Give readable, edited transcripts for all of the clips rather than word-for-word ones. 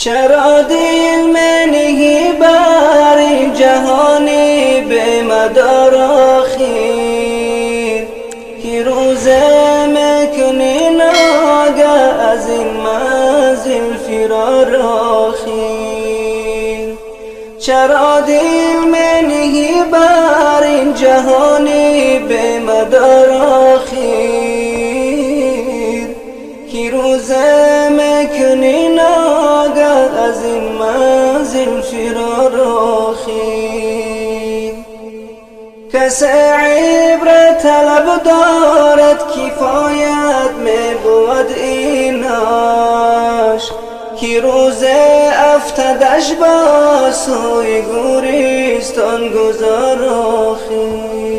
چرا دل میں نہیں باری جهانی به مدار آخر که روز میکنی ناگه از این منزل فرار آخر چرا دل میں نہیں باری جهانی به مدار آخر که روز میکنی ناگه از این منزل فرار آخر کسی عبرت طلب دارد کفایت می بود ایناش که روز افتادش با سوی گوریستان گذار آخر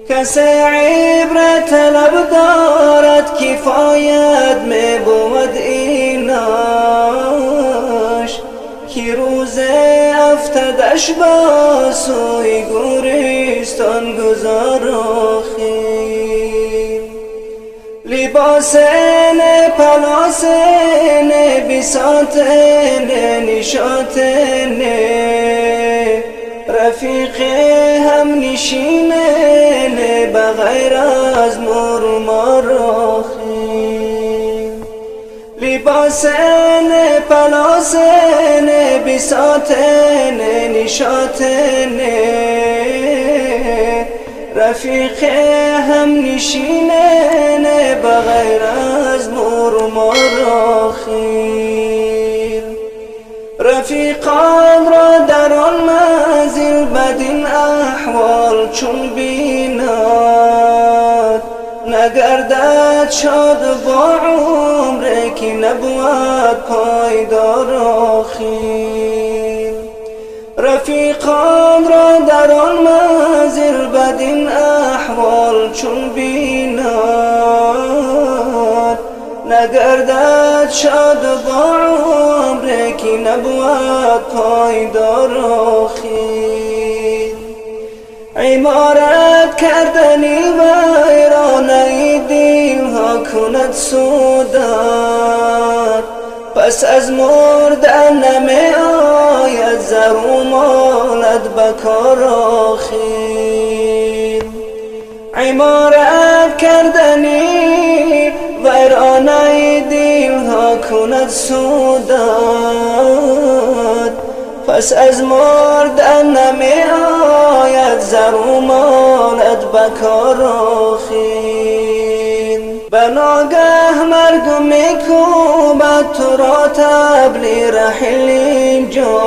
کسی عبرت طلب دارد کفایت می بود ایناش که روز افتادش با سوی گوریستان گذار آخر لباس نه پلاس نه بساط نه نشاط نه رفیق هم نشین نه بغیر از مور و مار آخر لباس نه پلاس نه بساط نه نشاط نه رفیق هم نشین نه بغیر از مور و مار آخر رفیقان را در آن منزل بدین احوال چون بیند نگردد شاد با عمره که نبود پایدار آخر رفیقان را در آن منزل بدین احوال چون بیند نگردد شاد با عمره که نبود پایدار آخر عمارت کردنی ویرانه دلها کند سودت پس از مردن نمی آید زر و مالت بکار آخر عمارت کردنی ویرانه دلها کند سودت پس از مردن نمی آید زر و مالت بکار آخر بناگه مرگ میکوبد تو را طبل رحل اینجا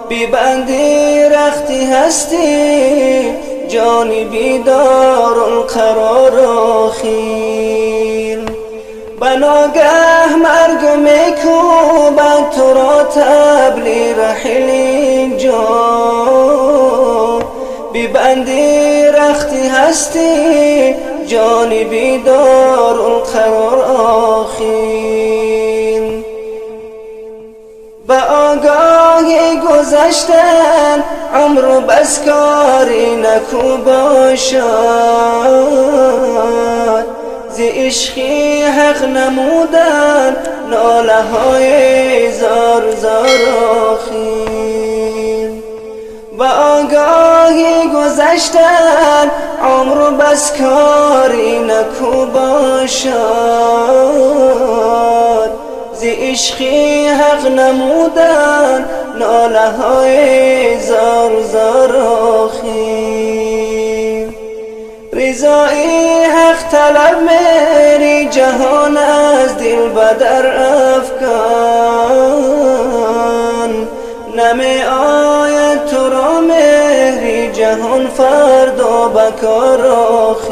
بیبندی رختی هستی جانی بیدار القرار آخر بناگه مرگ میکوبد تو را طبل رحل اینجا بیبندی رختی هستی جانی بیدار القرار آخر به آگاهی گذشتن عمر و بس کاری نکو باشد ز عشقی حق نمودن ناله های زار زار آخر به آگاهی گذشتن عمر و بس کاری نکو باشد ز عشقی حق نمودن ناله های زار زار آخر رضای حق طلب میری جهان از دل بدر افکن نمی آید تو را مهری جهان فردا بکار آخر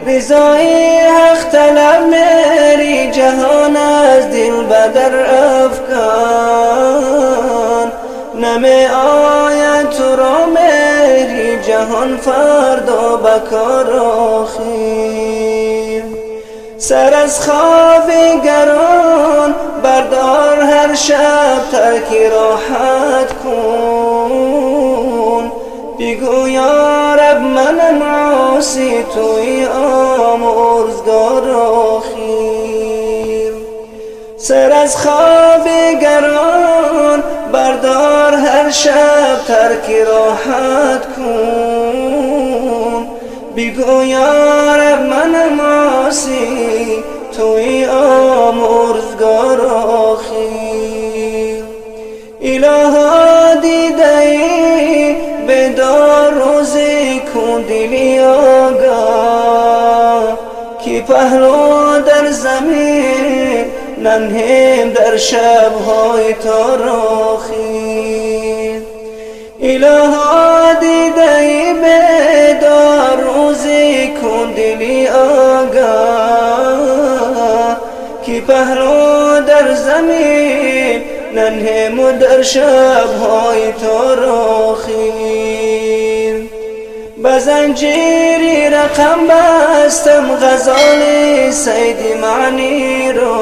رضای حق طلب میری جهان از دل بدر افکن نمی آید تو را مهری جهان فردا بکار آخر سر از خواب گران بردار هر شب ترک راحت کن بگو یا رب من عاصی توی آمرزگار آخر سر از خواب گران بردار، هر شب ترک راحت کن. بگو یا رب منم عاصی، توی آمرزگار آخر. الها دیده ای بیدار، روزی کن دلی آگاه، که پهلو در زمین ننهم در شبهای تاریخی. الها دیده ای بیدار، روزی کن دلی آگاه، که پهلو در زمین ننهم در شبهای تاریخی. بزنجیری رقم بستم غزال سید معنی را،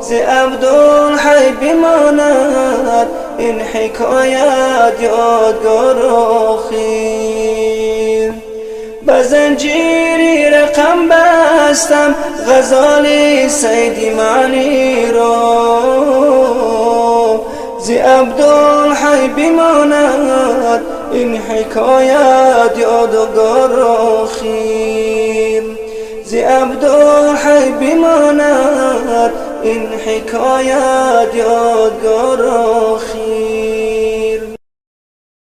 ز عبدالحی بماند این حکایت یادگار آخر. بزنجیری رقم بستم غزال سید معنی را، ز عبدالحی بماند این حکایت یادگار آخر. ز عبدالحی بماند این حکایت یادگار آخر.